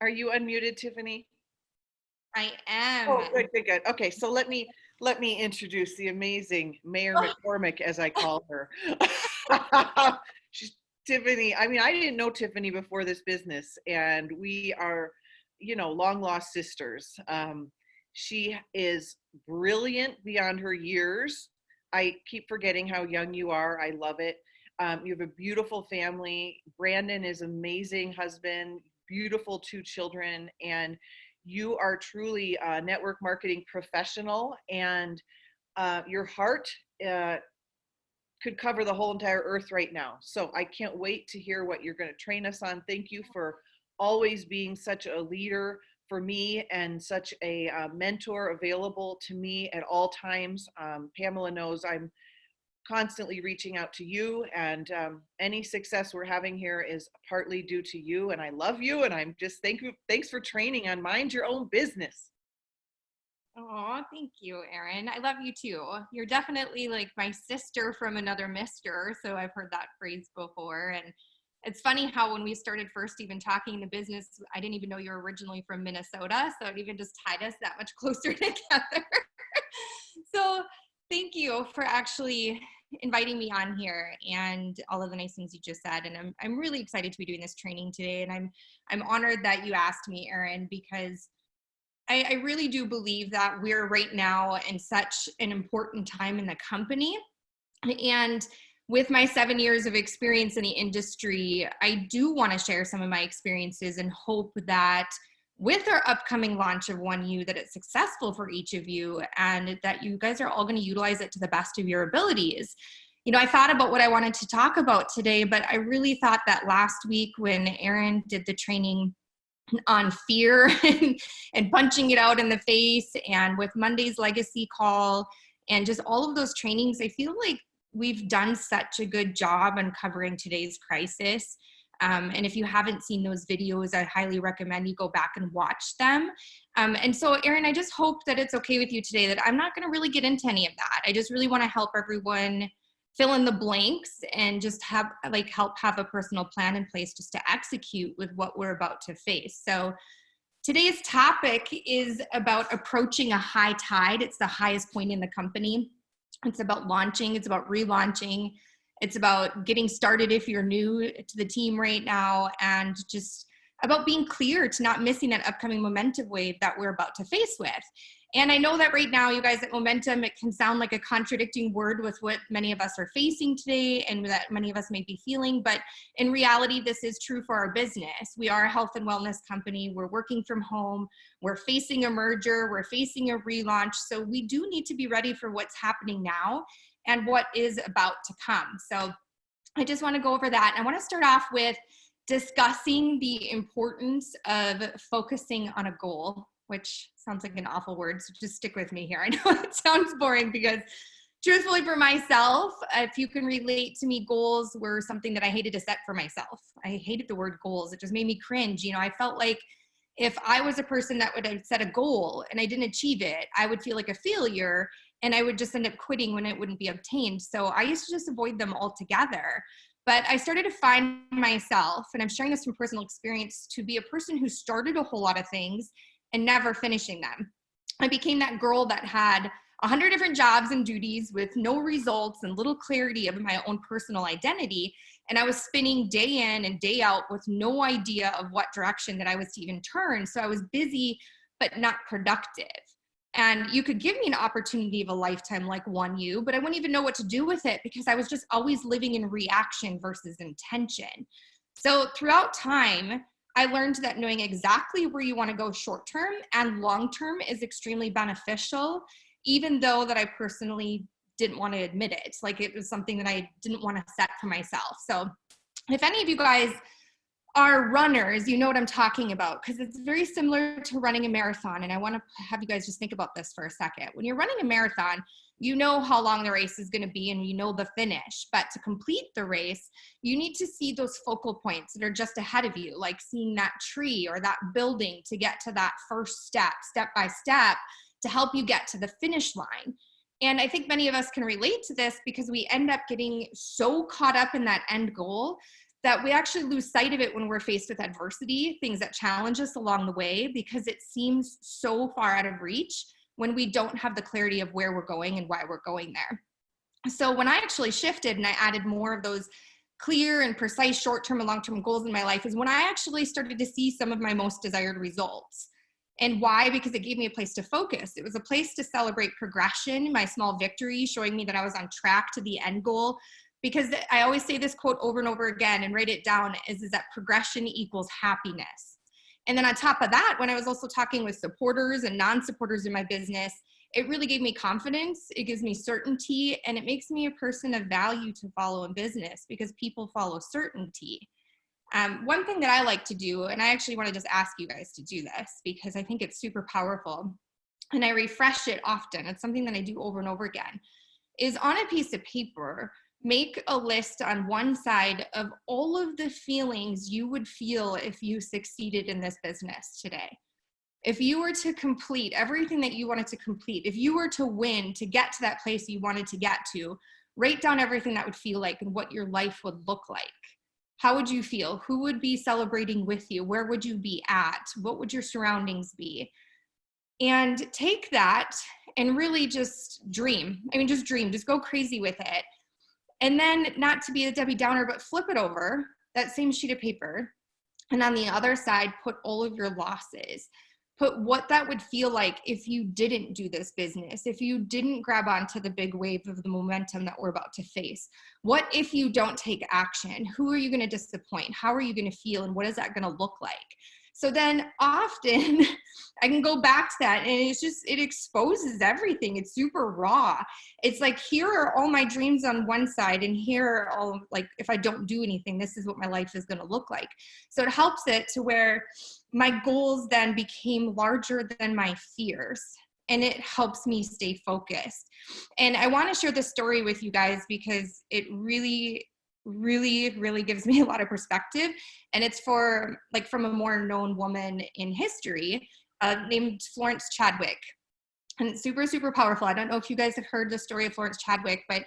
Are you unmuted, Tiffany? I am. Oh, good, good, good. Okay, so let me introduce the amazing Mayor McCormick, as I call her. She's Tiffany. I mean, I didn't know Tiffany before this business, and we are, long lost sisters. She is brilliant beyond her years. I keep forgetting how young you are. I love it. You have a beautiful family. Brandon is amazing husband, beautiful two children, and you are truly a network marketing professional, and your heart uh, could cover the whole entire earth right now. So I can't wait to hear what you're going to train us on. Thank you for always being such a leader for me and such a mentor available to me at all times. Pamela knows I'm constantly reaching out to you, and any success we're having here is partly due to you, and I love you, and I'm just thanks for training on mind your own business. Oh, thank you, Erin. I love you too. You're definitely like my sister from another mister. So I've heard that phrase before. And it's funny how when we started first even talking in the business, I didn't even know you were originally from Minnesota. So it even just tied us that much closer together. So thank you for actually inviting me on here and all of the nice things you just said. And I'm really excited to be doing this training today. And I'm honored that you asked me, Erin, because I really do believe that we're right now in such an important time in the company. And with my 7 years of experience in the industry, I do want to share some of my experiences and hope that with our upcoming launch of 1U, that it's successful for each of you and that you guys are all going to utilize it to the best of your abilities. You know, I thought about what I wanted to talk about today, but I really thought that last week when Erin did the training on fear and punching it out in the face, and with Monday's legacy call and just all of those trainings, I feel like we've done such a good job on covering today's crisis. And if you haven't seen those videos, I highly recommend you go back and watch them. And so, Erin, I just hope that it's okay with you today that I'm not going to really get into any of that. I just really want to help everyone fill in the blanks and just help have a personal plan in place just to execute with what we're about to face. So today's topic is about approaching a high tide. It's the highest point in the company. It's about launching. It's about relaunching. It's about getting started if you're new to the team right now, and just about being clear to not missing that upcoming momentum wave that we're about to face with. And I know that right now, you guys, at momentum, it can sound like a contradicting word with what many of us are facing today and that many of us may be feeling. But in reality, this is true for our business. We are a health and wellness company. We're working from home. We're facing a merger. We're facing a relaunch. So we do need to be ready for what's happening now and what is about to come. So I just want to go over that. And I want to start off with discussing the importance of focusing on a goal, which sounds like an awful word, so just stick with me here. I know it sounds boring because truthfully for myself, if you can relate to me, goals were something that I hated to set for myself. I hated the word goals. It just made me cringe. You know, I felt like if I was a person that would have set a goal and I didn't achieve it, I would feel like a failure and I would just end up quitting when it wouldn't be obtained. So I used to just avoid them altogether. But I started to find myself, and I'm sharing this from personal experience, to be a person who started a whole lot of things and never finishing them. I became that girl that had 100 different jobs and duties with no results and little clarity of my own personal identity. And I was spinning day in and day out with no idea of what direction that I was to even turn. So I was busy, but not productive. And you could give me an opportunity of a lifetime like 1U, but I wouldn't even know what to do with it because I was just always living in reaction versus intention. So throughout time, I learned that knowing exactly where you want to go short term and long term is extremely beneficial, even though that I personally didn't want to admit it. Like, it was something that I didn't want to set for myself. So if any of you guys are runners, you know what I'm talking about, because it's very similar to running a marathon. And I want to have you guys just think about this for a second. When you're running a marathon, you know how long the race is going to be and you know the finish. But to complete the race, you need to see those focal points that are just ahead of you, like seeing that tree or that building to get to that first step by step, to help you get to the finish line. And I think many of us can relate to this because we end up getting so caught up in that end goal that we actually lose sight of it when we're faced with adversity, things that challenge us along the way, because it seems so far out of reach when we don't have the clarity of where we're going and why we're going there. So when I actually shifted and I added more of those clear and precise short-term and long-term goals in my life is when I actually started to see some of my most desired results. And why? Because it gave me a place to focus. It was a place to celebrate progression, my small victories, showing me that I was on track to the end goal. Because I always say this quote over and over again and write it down is that progression equals happiness. And then on top of that, when I was also talking with supporters and non-supporters in my business, it really gave me confidence. It gives me certainty, and it makes me a person of value to follow in business because people follow certainty. One thing that I like to do, and I actually want to just ask you guys to do this because I think it's super powerful, and I refresh it often. It's something that I do over and over again, is on a piece of paper, make a list on one side of all of the feelings you would feel if you succeeded in this business today. If you were to complete everything that you wanted to complete, if you were to win to get to that place you wanted to get to, write down everything that would feel like and what your life would look like. How would you feel? Who would be celebrating with you? Where would you be at? What would your surroundings be? And take that and really just dream. I mean, just dream, just go crazy with it. And then, not to be a Debbie Downer, but flip it over, that same sheet of paper. And on the other side, put all of your losses. Put what that would feel like if you didn't do this business, if you didn't grab onto the big wave of the momentum that we're about to face. What if you don't take action? Who are you going to disappoint? How are you going to feel? And what is that going to look like? So then often I can go back to that, and it exposes everything. It's super raw. It's like, here are all my dreams on one side, and here are all, like, if I don't do anything, this is what my life is going to look like. So it helps it to where my goals then became larger than my fears, and it helps me stay focused. And I want to share this story with you guys because it really gives me a lot of perspective. And it's from a more known woman in history named Florence Chadwick. And it's super, super powerful. I don't know if you guys have heard the story of Florence Chadwick, but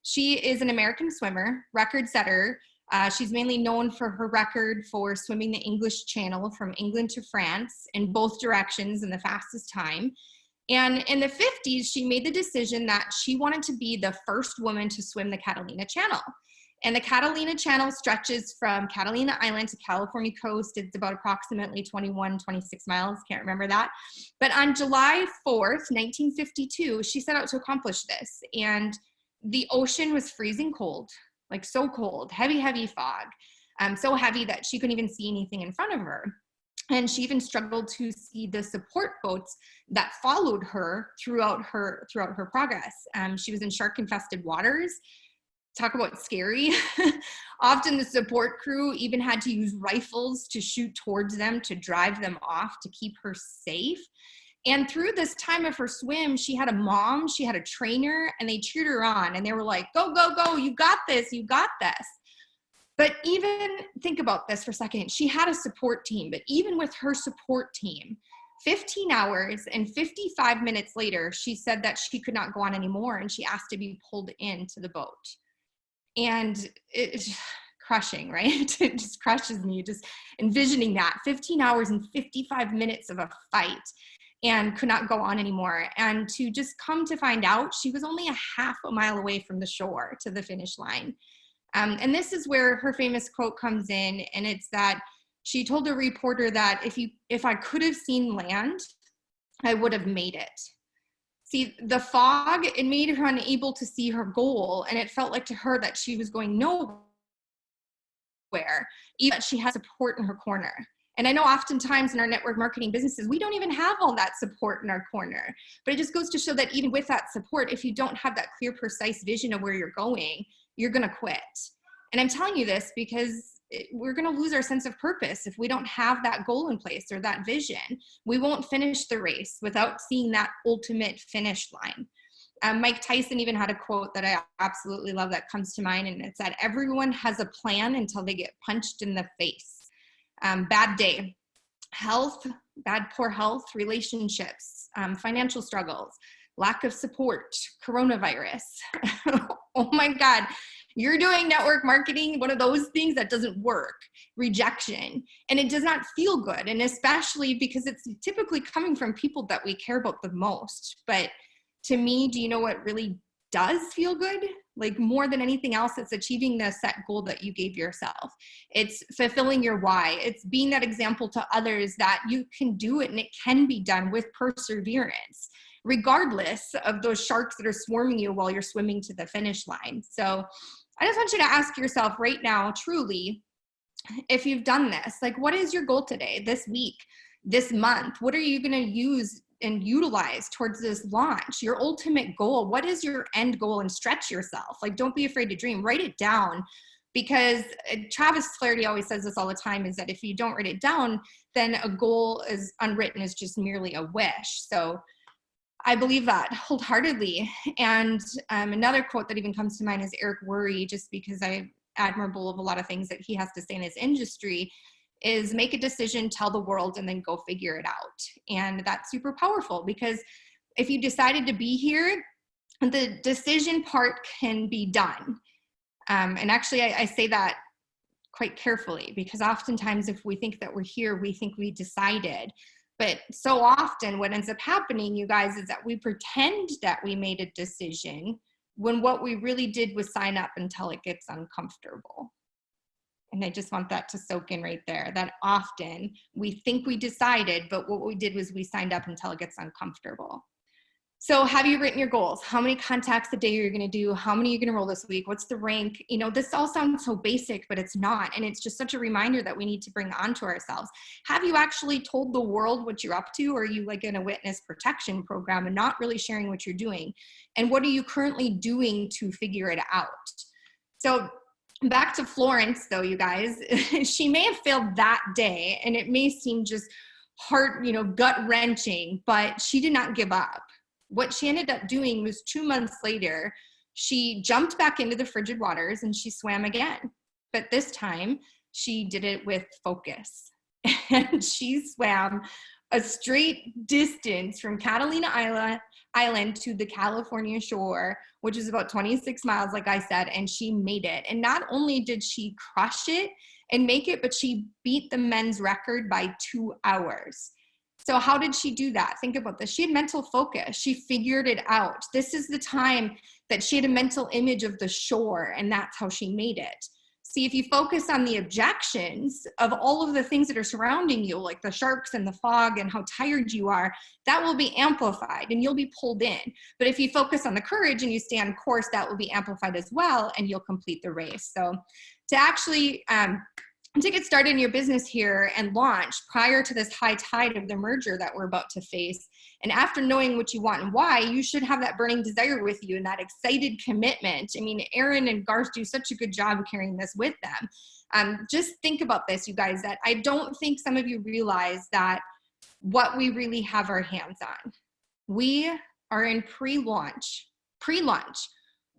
she is an American swimmer, record setter. She's mainly known for her record for swimming the English Channel from England to France in both directions in the fastest time. And in the 50s, she made the decision that she wanted to be the first woman to swim the Catalina Channel. And the Catalina Channel stretches from Catalina Island to California coast. It's about approximately 21, 26 miles. Can't remember that. But on July 4th, 1952, she set out to accomplish this. And the ocean was freezing cold, like so cold, heavy, heavy fog. So heavy that she couldn't even see anything in front of her. And she even struggled to see the support boats that followed her throughout her progress. She was in shark-infested waters. Talk about scary. Often the support crew even had to use rifles to shoot towards them to drive them off to keep her safe. And through this time of her swim, she had a mom, she had a trainer, and they cheered her on. And they were like, go, go, go, you got this, you got this. But even think about this for a second. She had a support team, but even with her support team, 15 hours and 55 minutes later, she said that she could not go on anymore, and she asked to be pulled into the boat. And it's crushing, right? It just crushes me just envisioning that 15 hours and 55 minutes of a fight and could not go on anymore. And to just come to find out, she was only a half a mile away from the shore to the finish line. And this is where her famous quote comes in. And it's that she told a reporter that if I could have seen land, I would have made it. See, the fog, it made her unable to see her goal, and it felt like to her that she was going nowhere, even she had support in her corner. And I know oftentimes in our network marketing businesses, we don't even have all that support in our corner. But it just goes to show that even with that support, if you don't have that clear, precise vision of where you're going, you're going to quit. And I'm telling you this because we're going to lose our sense of purpose if we don't have that goal in place or that vision. We won't finish the race without seeing that ultimate finish line. Mike Tyson even had a quote that I absolutely love that comes to mind, and it's that everyone has a plan until they get punched in the face. Bad day, health, poor health, relationships, financial struggles, lack of support, coronavirus. Oh my God. You're doing network marketing, one of those things that doesn't work, rejection, and it does not feel good. And especially because it's typically coming from people that we care about the most. But to me, do you know what really does feel good? Like more than anything else, it's achieving the set goal that you gave yourself. It's fulfilling your why. It's being that example to others that you can do it and it can be done with perseverance, regardless of those sharks that are swarming you while you're swimming to the finish line. So I just want you to ask yourself right now, truly, if you've done this, like, what is your goal today, this week, this month? What are you going to use and utilize towards this launch? Your ultimate goal. What is your end goal? And stretch yourself. Like, don't be afraid to dream. Write it down, because Travis Flaherty always says this all the time, is that if you don't write it down, then a goal is unwritten is just merely a wish. So I believe that wholeheartedly. And another quote that even comes to mind is Eric Worre, just because I'm admirable of a lot of things that he has to say in his industry, is make a decision, tell the world, and then go figure it out. And that's super powerful, because if you decided to be here, the decision part can be done. And actually, I say that quite carefully, because oftentimes if we think that we're here, we think we decided. But so often what ends up happening, you guys, is that we pretend that we made a decision when what we really did was sign up until it gets uncomfortable. And I just want that to soak in right there, that often we think we decided, but what we did was we signed up until it gets uncomfortable. So have you written your goals? How many contacts a day you're going to do? How many you're going to roll this week? What's the rank? You know, this all sounds so basic, but it's not. And it's just such a reminder that we need to bring onto ourselves. Have you actually told the world what you're up to? Or are you like in a witness protection program and not really sharing what you're doing? And what are you currently doing to figure it out? So back to Florence, though, you guys, she may have failed that day, and it may seem just heart, gut wrenching, but she did not give up. What she ended up doing was 2 months later, she jumped back into the frigid waters and she swam again. But this time she did it with focus. And she swam a straight distance from Catalina Island to the California shore, which is about 26 miles, like I said, and she made it. And not only did she crush it and make it, but she beat the men's record by 2 hours. So how did she do that? Think about this. She had mental focus. She figured it out. This is the time that she had a mental image of the shore, and that's how she made it. See, if you focus on the objections of all of the things that are surrounding you, like the sharks and the fog and how tired you are, that will be amplified and you'll be pulled in. But if you focus on the courage and you stay on course, that will be amplified as well, and you'll complete the race. So to actually to get started in your business here and launch prior to this high tide of the merger that we're about to face, and after knowing what you want and why, you should have that burning desire with you and that excited commitment. I mean, Aaron and Garth do such a good job of carrying this with them. Just think about this, you guys, that I don't think some of you realize that what we really have our hands on. We are in pre-launch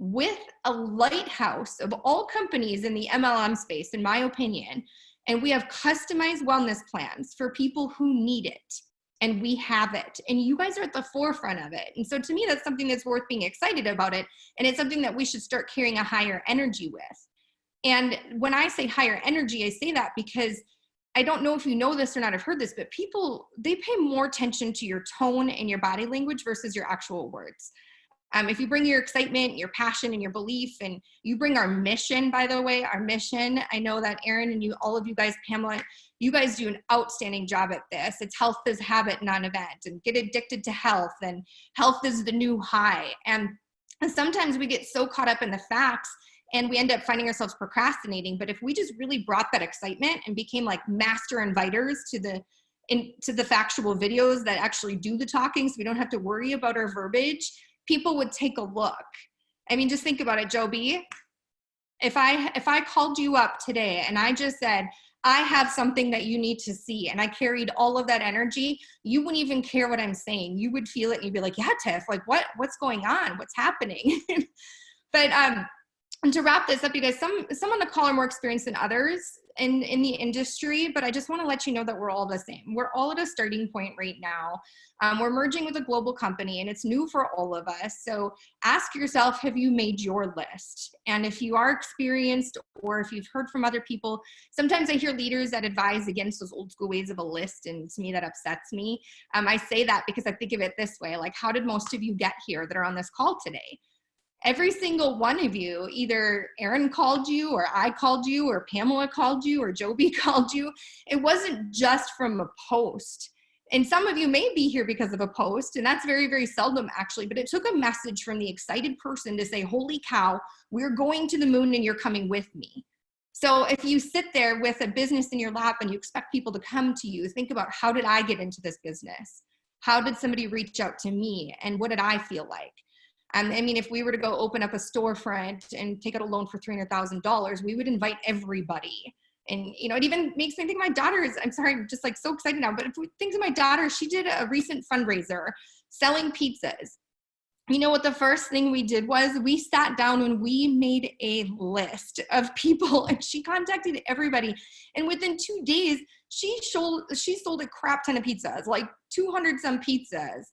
with a lighthouse of all companies in the MLM space, in my opinion, and we have customized wellness plans for people who need it, and we have it, and you guys are at the forefront of it. And so to me, that's something that's worth being excited about it, and it's something that we should start carrying a higher energy with. And when I say higher energy, I say that because I don't know if you know this or not, I've heard this, but people, they pay more attention to your tone and your body language versus your actual words. If you bring your excitement, your passion, and your belief, and you bring our mission, by the way, our mission, I know that Aaron and you, all of you guys, Pamela, you guys do an outstanding job at this. It's health is habit, non-event, and get addicted to health, and health is the new high. And sometimes we get so caught up in the facts and we end up finding ourselves procrastinating. But if we just really brought that excitement and became like master inviters to the factual videos that actually do the talking, so we don't have to worry about our verbiage, people would take a look. I mean, just think about it, Joby. If I called you up today and I just said, I have something that you need to see, and I carried all of that energy, you wouldn't even care what I'm saying. You would feel it and you'd be like, yeah, Tiff, like what's going on? What's happening? But And to wrap this up, you guys, some on the call are more experienced than others in the industry, but I just want to let you know that we're all the same. We're all at a starting point right now. We're merging with a global company and it's new for all of us. So ask yourself, have you made your list? And if you are experienced or if you've heard from other people, sometimes I hear leaders that advise against those old school ways of a list, and to me that upsets me. I say that because I think of it this way, like, how did most of you get here that are on this call today? Every single one of you, either Erin called you or I called you or Pamela called you or Joby called you. It wasn't just from a post. And some of you may be here because of a post, and that's very, very seldom actually, but it took a message from the excited person to say, holy cow, we're going to the moon and you're coming with me. So if you sit there with a business in your lap and you expect people to come to you, think about, how did I get into this business? How did somebody reach out to me? And what did I feel like? I mean, if we were to go open up a storefront and take out a loan for $300,000, we would invite everybody. And, you know, it even makes me think of my daughter's, I'm sorry, I'm just like so excited now, but if we think of my daughter, she did a recent fundraiser selling pizzas. You know what the first thing we did was? We sat down and we made a list of people, and she contacted everybody. And within 2 days, she sold a crap ton of pizzas, like 200 some pizzas,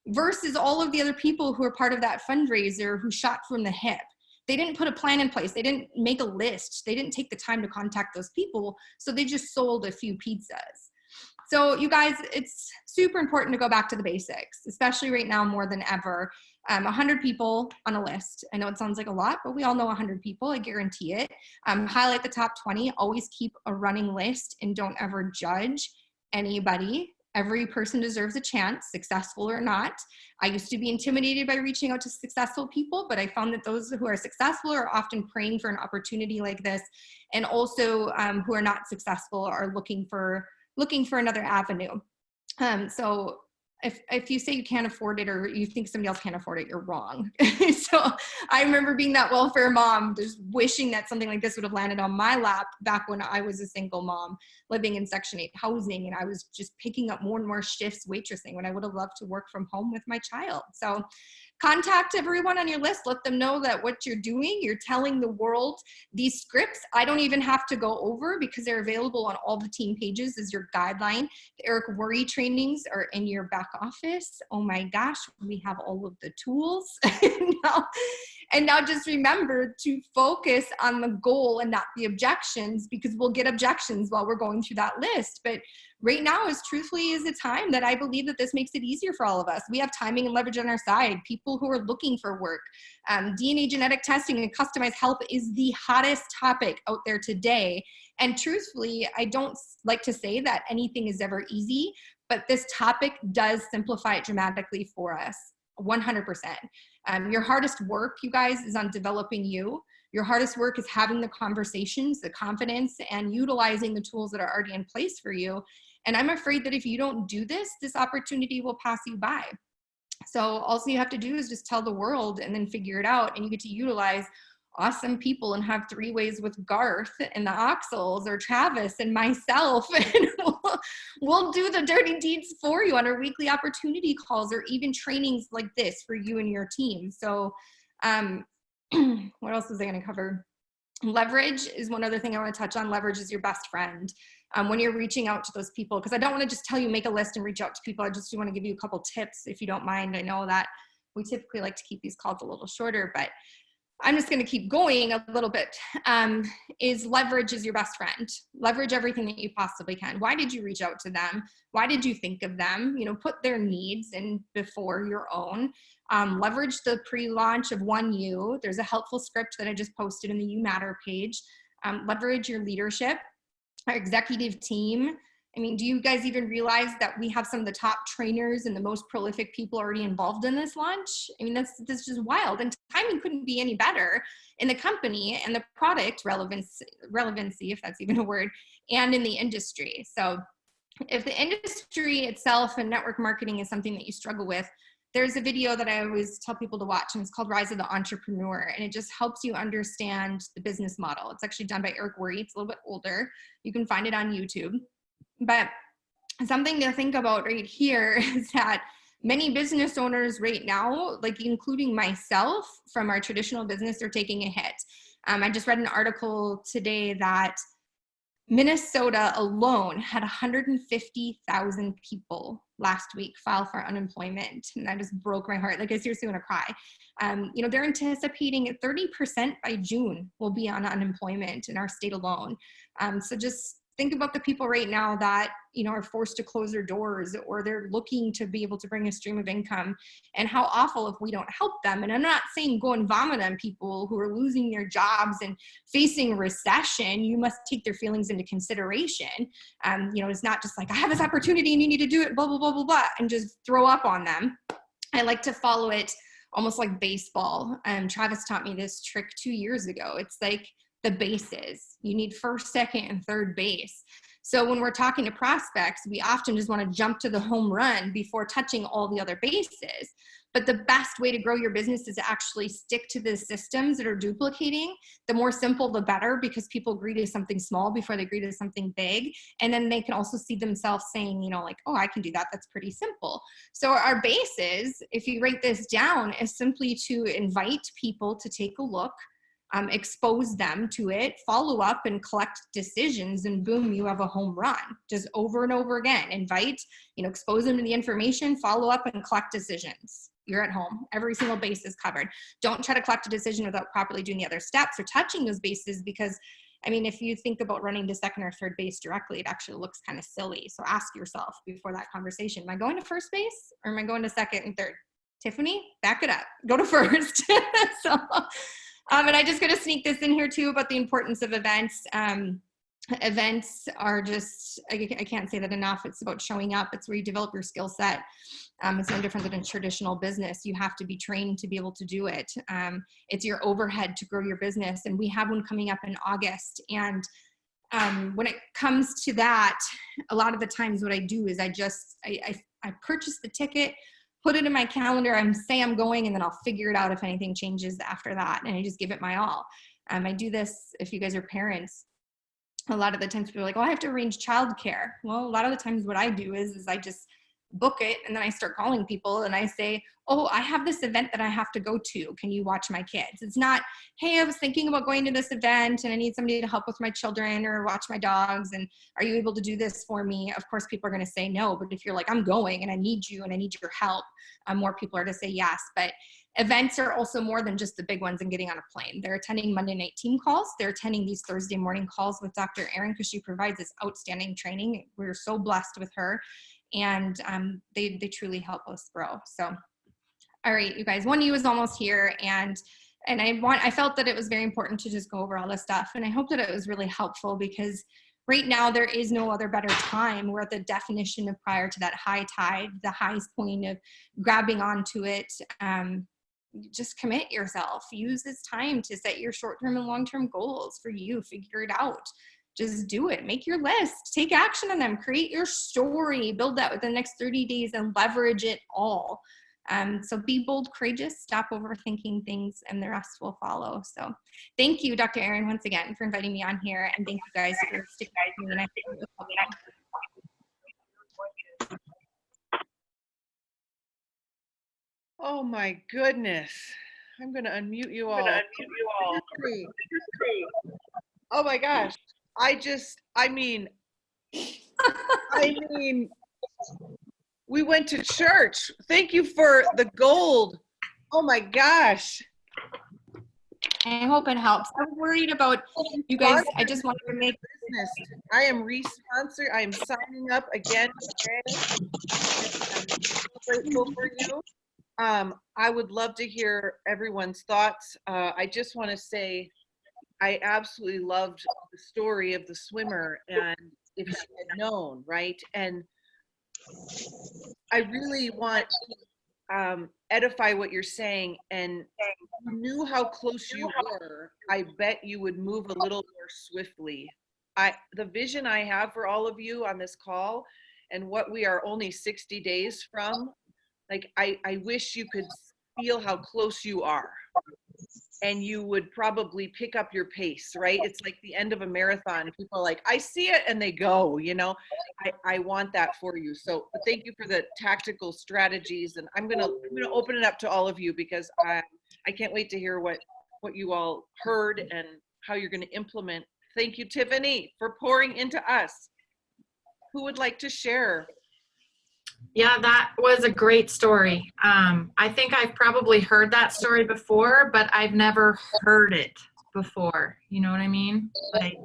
versus all of the other people who are part of that fundraiser who shot from the hip. They didn't put a plan in place. They didn't make a list. They didn't take the time to contact those people. So they just sold a few pizzas. So you guys, it's super important to go back to the basics, especially right now more than ever. 100 people on a list. I know it sounds like a lot, but we all know 100 people. I guarantee it. Highlight the top 20. Always keep a running list and don't ever judge anybody. Every person deserves a chance, successful or not. I used to be intimidated by reaching out to successful people, but I found that those who are successful are often praying for an opportunity like this, and also who are not successful are looking for another avenue. So if you say you can't afford it or you think somebody else can't afford it, you're wrong. So I remember being that welfare mom, just wishing that something like this would have landed on my lap back when I was a single mom living in Section 8 housing, and I was just picking up more and more shifts waitressing when I would have loved to work from home with my child. So contact everyone on your list. Let them know that what you're doing, you're telling the world. These scripts, I don't even have to go over because they're available on all the team pages as your guideline. The Eric Worre trainings are in your back office. Oh my gosh, we have all of the tools. And now just remember to focus on the goal and not the objections, because we'll get objections while we're going through that list. But right now is truthfully is a time that I believe that this makes it easier for all of us. We have timing and leverage on our side. People who are looking for work. DNA genetic testing and customized health is the hottest topic out there today. And truthfully, I don't like to say that anything is ever easy, but this topic does simplify it dramatically for us, 100%. Your hardest work, you guys, is on developing you. Your hardest work is having the conversations, the confidence, and utilizing the tools that are already in place for you. And I'm afraid that if you don't do this, this opportunity will pass you by. So all you have to do is just tell the world and then figure it out. And you get to utilize awesome people and have 3 ways with Garth and the Oxels or Travis and myself. And we'll do the dirty deeds for you on our weekly opportunity calls or even trainings like this for you and your team. So what else was I going to cover? Leverage is one other thing I want to touch on. Leverage is your best friend. When you're reaching out to those people, because I don't want to just tell you make a list and reach out to people. I just want to give you a couple tips if you don't mind. I know that we typically like to keep these calls a little shorter, but I'm just going to keep going a little bit. Is leverage is your best friend. Leverage everything that you possibly can. Why did you reach out to them? Why did you think of them? You know, put their needs in before your own. Leverage the pre-launch of One You. There's a helpful script that I just posted in the You Matter page. Leverage your leadership, our executive team. I mean, do you guys even realize that we have some of the top trainers and the most prolific people already involved in this launch? I mean, that's just wild. And timing couldn't be any better in the company and the product relevancy, if that's even a word, and in the industry. So if the industry itself and network marketing is something that you struggle with, there's a video that I always tell people to watch, and it's called Rise of the Entrepreneur. And it just helps you understand the business model. It's actually done by Eric Worre. It's a little bit older. You can find it on YouTube. But something to think about right here is that many business owners right now, like including myself from our traditional business, are taking a hit. I just read an article today that Minnesota alone had 150,000 people last week file for unemployment. And that just broke my heart. Like, I seriously want to cry. They're anticipating 30% by June will be on unemployment in our state alone. So just think about the people right now that, are forced to close their doors, or they're looking to be able to bring a stream of income, and how awful if we don't help them. And I'm not saying go and vomit on people who are losing their jobs and facing recession. You must take their feelings into consideration. It's not just like, I have this opportunity and you need to do it, blah, blah, blah, blah, blah, and just throw up on them. I like to follow it almost like baseball. Travis taught me this trick 2 years ago. It's like the bases. You need first, second, and third base. So when we're talking to prospects, we often just want to jump to the home run before touching all the other bases. But the best way to grow your business is to actually stick to the systems that are duplicating. The more simple, the better, because people agree to something small before they agree to something big. And then they can also see themselves saying, oh, I can do that. That's pretty simple. So our bases, if you write this down, is simply to invite people to take a look, expose them to it, follow up and collect decisions, and boom, you have a home run. Just over and over again, invite, expose them to the information, follow up and collect decisions. You're at home. Every single base is covered. Don't try to collect a decision without properly doing the other steps or touching those bases, because if you think about running to second or third base directly, it actually looks kind of silly. So ask yourself before that conversation, am I going to first base or am I going to second and third? Tiffany, back it up. Go to first. And I just got to sneak this in here too about the importance of events. Events are just, I can't say that enough. It's about showing up. It's where you develop your skill set. It's no different than in traditional business. You have to be trained to be able to do it. It's your overhead to grow your business. And we have one coming up in August. And when it comes to that, a lot of the times what I do is I purchase the ticket, put it in my calendar, and say I'm going, and then I'll figure it out if anything changes after that. And I just give it my all. I do this if you guys are parents. A lot of the times people are like, oh, I have to arrange childcare. Well, a lot of the times what I do is I just book it, and then I start calling people and I say, oh, I have this event that I have to go to. Can you watch my kids? It's not, hey, I was thinking about going to this event and I need somebody to help with my children or watch my dogs, and are you able to do this for me? Of course, people are going to say no. But if you're like, I'm going and I need you and I need your help, more people are to say yes. But events are also more than just the big ones and getting on a plane. They're attending Monday night team calls. They're attending these Thursday morning calls with Dr. Erin, because she provides this outstanding training. We're so blessed with her. And they truly help us grow. So, all right, you guys, 1U is almost here. And I felt that it was very important to just go over all this stuff. And I hope that it was really helpful, because right now there is no other better time. We're at the definition of prior to that high tide, the highest point of grabbing onto it. Just commit yourself. Use this time to set your short-term and long-term goals for you. Figure it out. Just do it. Make your list. Take action on them. Create your story. Build that within the next 30 days and leverage it all. So be bold, courageous, stop overthinking things, and the rest will follow. So thank you, Dr. Erin, once again for inviting me on here. And thank you guys for sticking with me. And I think it was helpful. Oh my goodness. I'm going to unmute you all. Oh my gosh. I mean, we went to church. Thank you for the gold. Oh my gosh. I hope it helps. I'm worried about you guys. I just wanted to make business. I am re-sponsored. I am signing up again today. I'm so grateful for you. I would love to hear everyone's thoughts. I just want to say I absolutely loved the story of the swimmer, and if she had known, right? And I really want to edify what you're saying, and you knew how close you were. I bet you would move a little more swiftly. The vision I have for all of you on this call, and what we are only 60 days from, like I wish you could feel how close you are. And you would probably pick up your pace, right? It's like the end of a marathon. People are like, I see it, and they go, I want that for you. So thank you for the tactical strategies. And I'm gonna open it up to all of you, because I can't wait to hear what what you all heard and how you're going to implement. Thank you, Tiffany, for pouring into us. Who would like to share? Yeah, that was a great story. I think I've probably heard that story before, but I've never heard it before. You know what I mean? Like,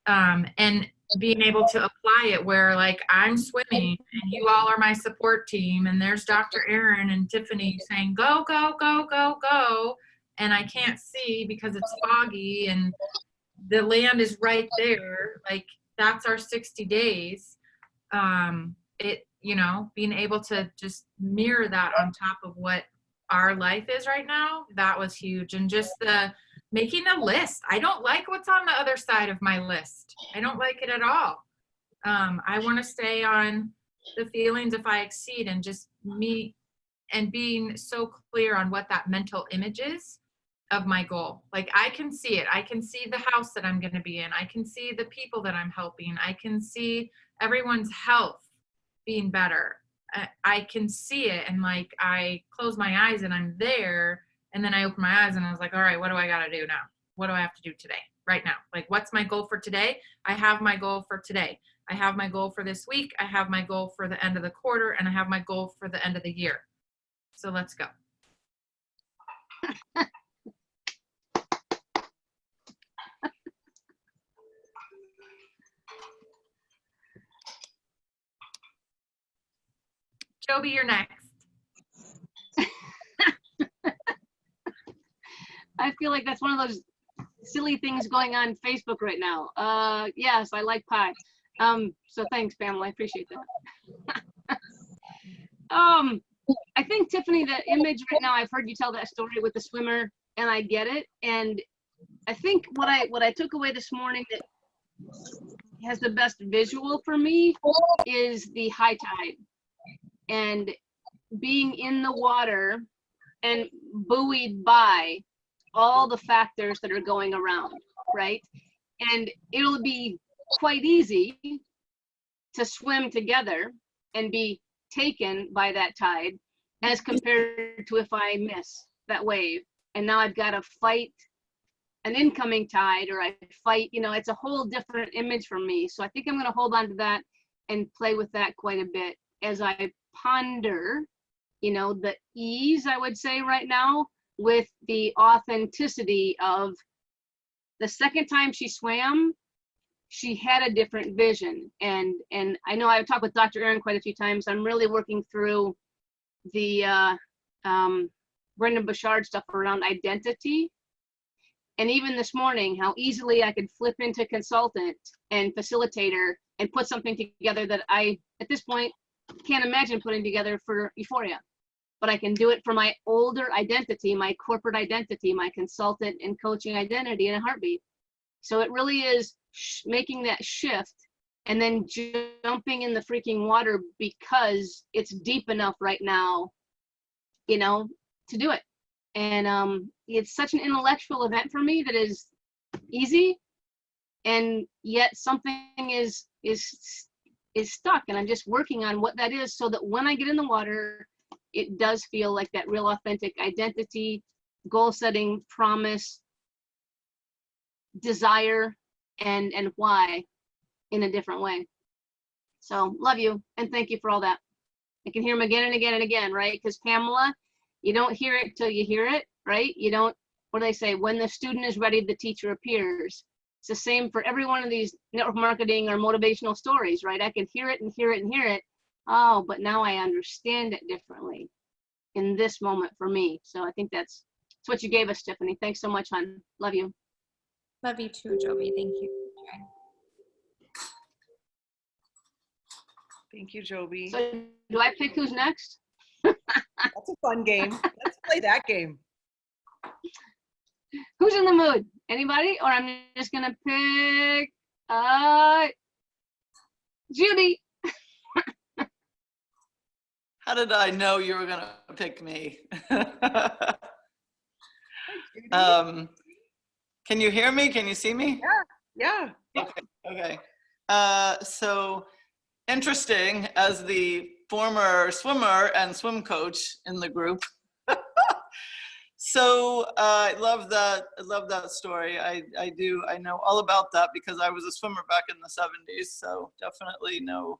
and being able to apply it where, like, I'm swimming and you all are my support team, and there's Dr. Erin and Tiffany saying, go, go, go, go, go. And I can't see because it's foggy and the land is right there. Like, that's our 60 days. Being able to just mirror that on top of what our life is right now, that was huge. And just the making a list. I don't like what's on the other side of my list. I don't like it at all. I want to stay on the feelings if I exceed, and just me and being so clear on what that mental image is of my goal. Like, I can see it. I can see the house that I'm going to be in. I can see the people that I'm helping. I can see everyone's health being better. I can see it, and like, I close my eyes and I'm there, and then I open my eyes and I was like, all right, what do I got to do now? What do I have to do today, right now? Like, what's my goal for today? I have my goal for today. I have my goal for this week. I have my goal for the end of the quarter, and I have my goal for the end of the year. So let's go. Joby, you're next. I feel like that's one of those silly things going on Facebook right now. Yes, I like pie. So thanks, Pamela. I appreciate that. I think, Tiffany, the image right now, I've heard you tell that story with the swimmer, and I get it. And I think what I took away this morning that has the best visual for me is the high tide and being in the water and buoyed by all the factors that are going around, right? And it'll be quite easy to swim together and be taken by that tide as compared to if I miss that wave. And now I've got to fight an incoming tide, or I fight, it's a whole different image for me. So I think I'm going to hold on to that and play with that quite a bit as I ponder, the ease, I would say right now, with the authenticity of the second time she swam, she had a different vision. And I know I've talked with Dr. Erin quite a few times. I'm really working through the Brendan Bouchard stuff around identity. And even this morning, how easily I could flip into consultant and facilitator and put something together that I, at this point, can't imagine putting together for Euphoria. But I can do it for my older identity, my corporate identity, my consultant and coaching identity in a heartbeat. So it really is making that shift and then jumping in the freaking water because it's deep enough right now, to do it. And it's such an intellectual event for me that is easy, and yet something is stuck, and I'm just working on what that is so that when I get in the water, it does feel like that real authentic identity, goal setting, promise, desire, and why in a different way. So love you and thank you for all that. I can hear them again and again and again, right? Because Pamela, you don't hear it till you hear it, right? You don't, what do they say? When the student is ready, the teacher appears. It's the same for every one of these network marketing or motivational stories, right? I can hear it and hear it and hear it. Oh, but now I understand it differently in this moment for me. So I think that's what you gave us, Tiffany. Thanks so much, hon. Love you. Love you too, Joby. Thank you. Thank you, Joby. So do I pick who's next? That's a fun game. Let's play that game. Who's in the mood? Anybody? Or I'm just gonna pick Judy. How did I know you were gonna pick me? Can you hear me? Can you see me? Yeah. Okay. So interesting, as the former swimmer and swim coach in the group. So I love that. I love that story. I do. I know all about that because I was a swimmer back in the 70s. So definitely know.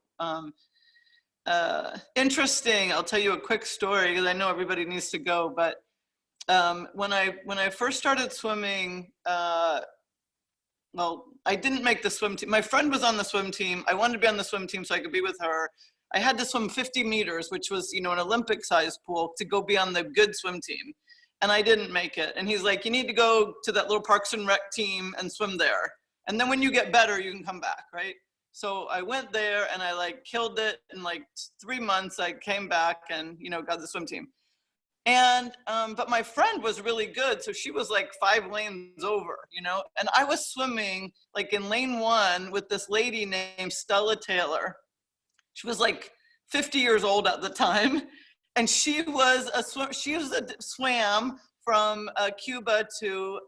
Interesting. I'll tell you a quick story because I know everybody needs to go. But when I first started swimming, well, I didn't make the swim team. My friend was on the swim team. I wanted to be on the swim team so I could be with her. I had to swim 50 meters, which was, you know, an Olympic-sized pool, to go be on the good swim team. And I didn't make it. And he's like, you need to go to that little Parks and Rec team and swim there. And then when you get better, you can come back, right? So I went there and I like killed it. In like 3 months, I came back and, you know, got the swim team. And, but my friend was really good. So she was like 5 lanes over, you know, and I was swimming like in lane 1 with this lady named Stella Taylor. She was like 50 years old at the time. And she was swam from Cuba to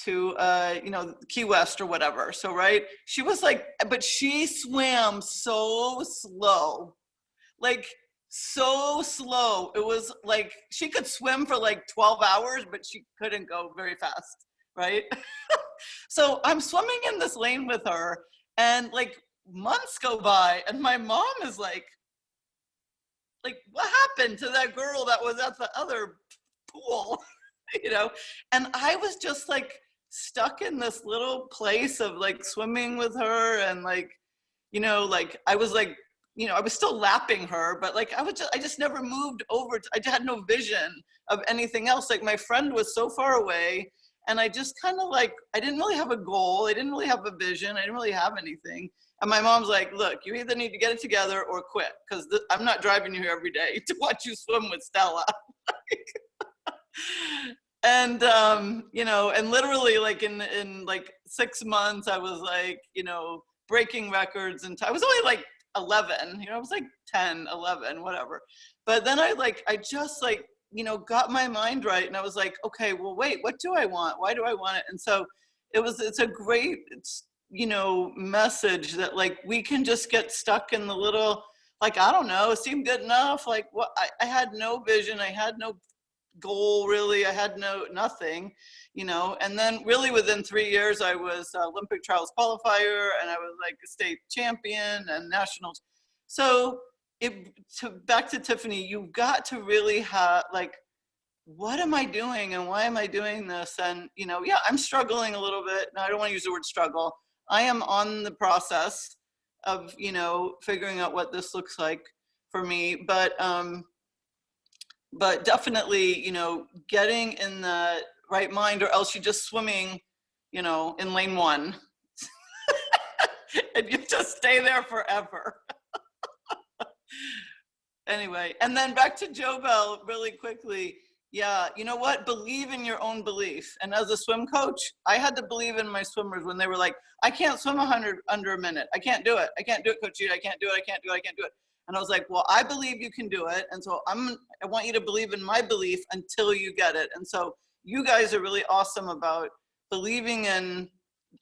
you know, Key West or whatever. So, right. She was like, but she swam so slow, like, so slow. It was like she could swim for like 12 hours, but she couldn't go very fast, right? So I'm swimming in this lane with her, and like months go by, and my mom is like, what happened to that girl that was at the other pool? You know? And I was just like stuck in this little place of like swimming with her, and like, you know, like I was like, you know, I was still lapping her, but like I just never moved over. I had no vision of anything else. Like my friend was so far away, and I just kind of like, I didn't really have a goal. I didn't really have a vision. I didn't really have anything. And my mom's like, look, you either need to get it together or quit, because I'm not driving you here every day to watch you swim with Stella. And, you know, and literally like in like 6 months, I was like, you know, breaking records. And I was only like 11, you know, I was like 10, 11, whatever. But then I just like, you know, got my mind right. And I was like, okay, well, wait, what do I want? Why do I want it? And so it's a great, you know, message that like, we can just get stuck in the little, like, I don't know, it seemed good enough. Like what, I had no vision. I had no goal really. I had nothing, you know. And then really within 3 years, I was Olympic trials qualifier, and I was like a state champion and nationals. So back to Tiffany, you've got to really have like, what am I doing and why am I doing this? And, you know, yeah, I'm struggling a little bit. No, I don't want to use the word struggle. I am on the process of, you know, figuring out what this looks like for me. But definitely, you know, getting in the right mind, or else you're just swimming, you know, in lane 1 and you just stay there forever. Anyway, and then back to Joe Bell really quickly. Yeah, you know what? Believe in your own belief. And as a swim coach, I had to believe in my swimmers when they were like, I can't swim 100 under a minute. I can't do it. I can't do it, Coach Jude. I can't do it. I can't do it. I can't do it. And I was like, well, I believe you can do it. And so I want you to believe in my belief until you get it. And so you guys are really awesome about believing in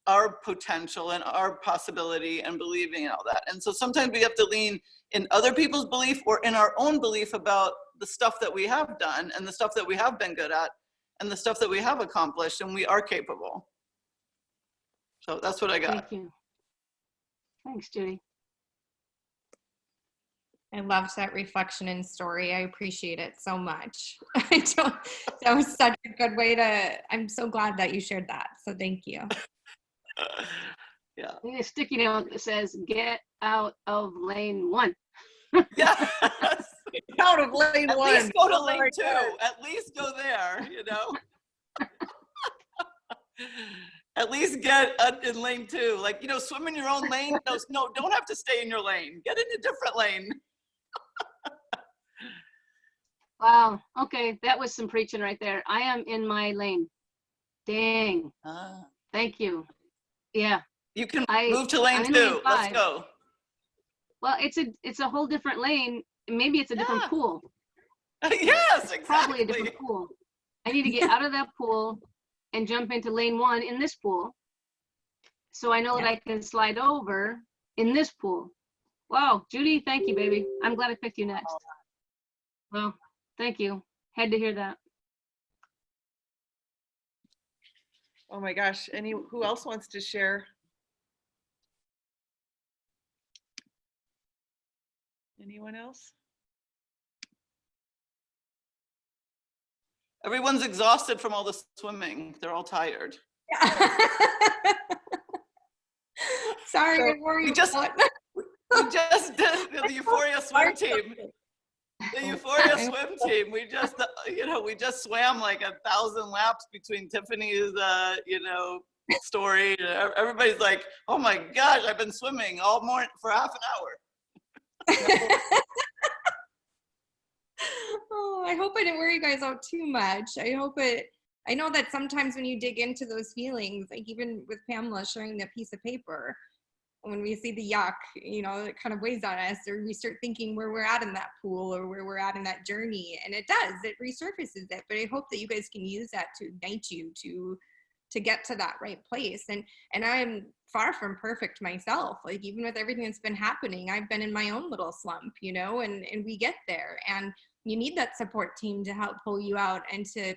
our potential and our possibility and believing in all that. And so sometimes we have to lean in other people's belief or in our own belief about the stuff that we have done and the stuff that we have been good at and the stuff that we have accomplished, and we are capable. So that's what I got. Thank you. Thanks, Judy. I loved that reflection and story. I appreciate it so much. That was such a good way I'm so glad that you shared that. So thank you. Yeah. I need a sticky note that says, get out of lane 1. Yes. Out of lane 1. At least go to lane 2. At least go there, you know. At least get in lane 2. Like, you know, swim in your own lane. No, don't have to stay in your lane. Get in a different lane. Wow. Okay. That was some preaching right there. I am in my lane. Dang. Thank you. Yeah. You can move to lane 2. Let's go. Well, it's a whole different lane. Maybe it's a different pool. Yes, exactly. Probably a different pool. I need to get out of that pool and jump into lane 1 in this pool. So I know that I can slide over in this pool. Wow, Judy, thank you, baby. I'm glad I picked you next. Well, thank you. Had to hear that. Oh my gosh. Who else wants to share? Anyone else? Everyone's exhausted from all the swimming. They're all tired. Sorry, So I worry we just about- We just did the Euphoria swim team. The Euphoria swim team. We just swam like 1,000 laps between Tiffany's, story. Everybody's like, "Oh my gosh, I've been swimming all morning for half an hour." Oh, I hope I didn't wear you guys out too much. I know that sometimes when you dig into those feelings, like even with Pamela sharing that piece of paper, when we see the yuck, it kind of weighs on us, or we start thinking where we're at in that pool or where we're at in that journey. And it resurfaces it. But I hope that you guys can use that to ignite you to get to that right place. And I'm far from perfect myself. Like even with everything that's been happening, I've been in my own little slump, and we get there. And you need that support team to help pull you out and to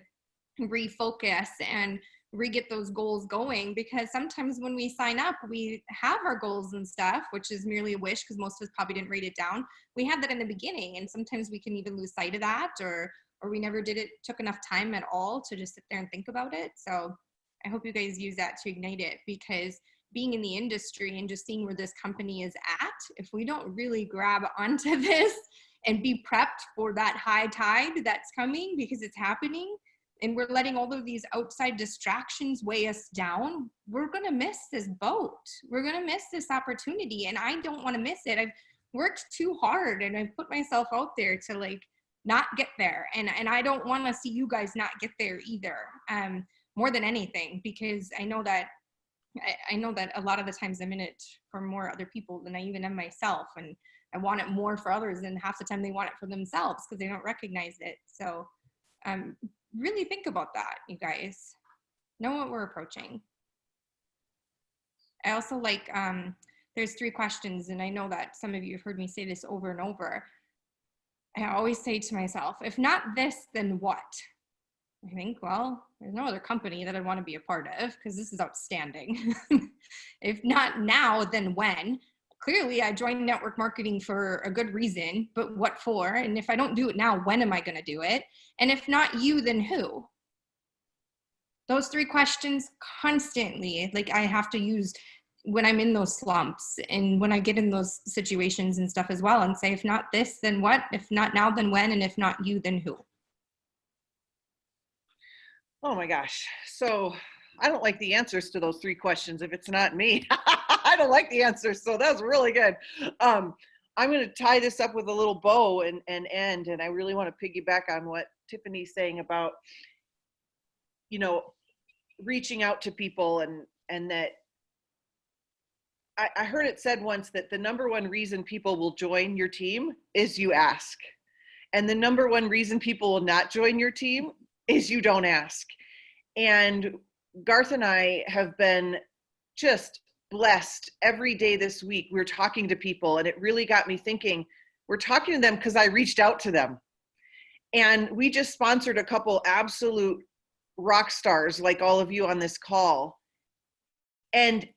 refocus and re-get those goals going, because sometimes when we sign up, we have our goals and stuff, which is merely a wish because most of us probably didn't write it down. We had that in the beginning, and sometimes we can even lose sight of that, or we never took enough time at all to just sit there and think about it. So I hope you guys use that to ignite it, because being in the industry and just seeing where this company is at, if we don't really grab onto this and be prepped for that high tide that's coming, because it's happening, and we're letting all of these outside distractions weigh us down, we're going to miss this boat. We're going to miss this opportunity. And I don't want to miss it. I've worked too hard and I've put myself out there to not get there. And I don't want to see you guys not get there either. More than anything, because I know that a lot of the times I'm in it for more other people than I even am myself. And I want it more for others, and half the time they want it for themselves because they don't recognize it. So, really think about that, you guys. Know what we're approaching. I also there's 3 questions, and I know that some of you have heard me say this over and over. I always say to myself, if not this, then what? I think, well, there's no other company that I want to be a part of because this is outstanding. If not now, then when? Clearly, I joined network marketing for a good reason, but what for? And if I don't do it now, when am I going to do it? And if not you, then who? Those 3 questions constantly, I have to use when I'm in those slumps and when I get in those situations and stuff as well, and say, if not this, then what? If not now, then when? And if not you, then who? Oh my gosh. So I don't like the answers to those 3 questions if it's not me. I don't like the answers. So that was really good. I'm going to tie this up with a little bow and end. And I really want to piggyback on what Tiffany's saying about, reaching out to people, and that I heard it said once that the number 1 reason people will join your team is you ask. And the number 1 reason people will not join your team is you don't ask. And Garth and I have been just blessed every day this week. We're talking to people, and it really got me thinking. We're talking to them because I reached out to them. And we just sponsored a couple absolute rock stars like all of you on this call. And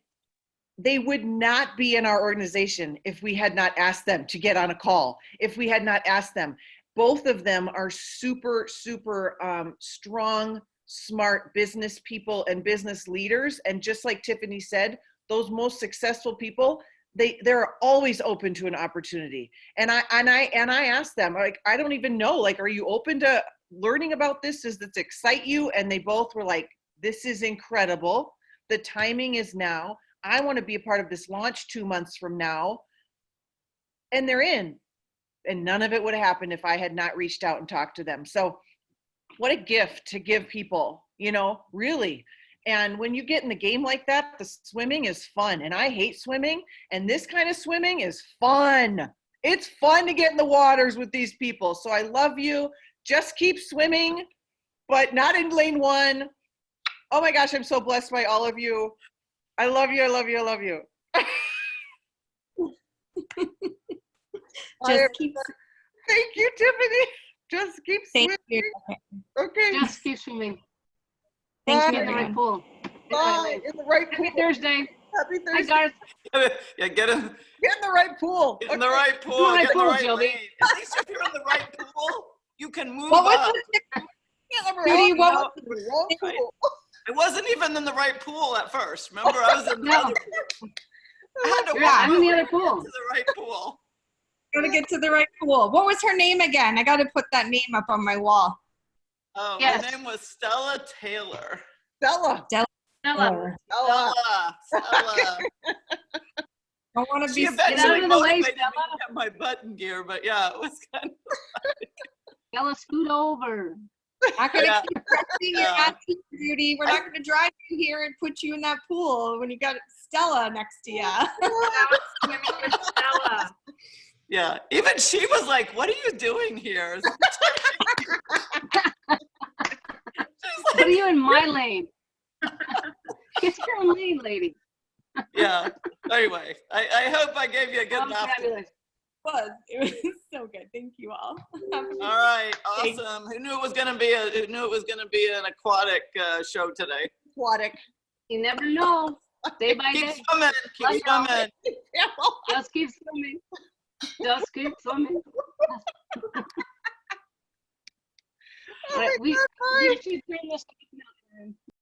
they would not be in our organization if we had not asked them to get on a call, if we had not asked them. Both of them are super, super strong, smart business people and business leaders. And just like Tiffany said, those most successful people, they're always open to an opportunity. And I asked them, I don't even know, are you open to learning about this? Does this excite you? And they both were like, this is incredible. The timing is now. I want to be a part of this launch 2 months from now. And they're in. And none of it would have happened if I had not reached out and talked to them. So what a gift to give people, really. And when you get in the game like that, the swimming is fun. And I hate swimming. And this kind of swimming is fun. It's fun to get in the waters with these people. So I love you. Just keep swimming, but not in lane 1. Oh my gosh, I'm so blessed by all of you. I love you. I love you. I love you. Just keep. Thank you, Tiffany. Just keep swimming. Thank you. Okay. Just keep swimming. Thank Be you, in the right everyone. pool. Bye. In the right pool. Happy Thursday. Happy Hi, Thursday. guys. Yeah, get in Get in the right pool. the Okay. right pool, right get in the pool, right Joby. lane. At least if you're in the right pool, you can move What was up. Get in the Judy, wrong- what no, was the wrong pool. I wasn't even in the right pool at first. Remember, I was in the No. other. I had to You're walk I'm in the over other to pool. get to the right pool. Gotta get to the right pool. What was her name again? I gotta put that name up on my wall. Oh, Yes. her name was Stella Taylor. Stella. Stella. Stella. Stella. I want to She be eventually out of the way, motivated me to Stella. get my button gear, but yeah, it was kind of. Stella, scoot over. not gonna Yeah. keep pressing your Yeah. ass, Judy. We're not gonna drive you here and put you in that pool when you got Stella next to you. I was swimming with Stella. Yeah, even she was like, "What are you doing here?" She's What like, are you in my lane? Get your own lane, lady. yeah. Anyway, I hope I gave you a good Oh, laugh. fabulous. It was so good. Thank you all. Have a good All right, Thanks. awesome. Who knew it was gonna be an aquatic show today? Aquatic. You never know. Day by Keep day. swimming, keep Love y'all. swimming. Just keep swimming. Just keep swimming. Oh my We God, bye. should turn this off now.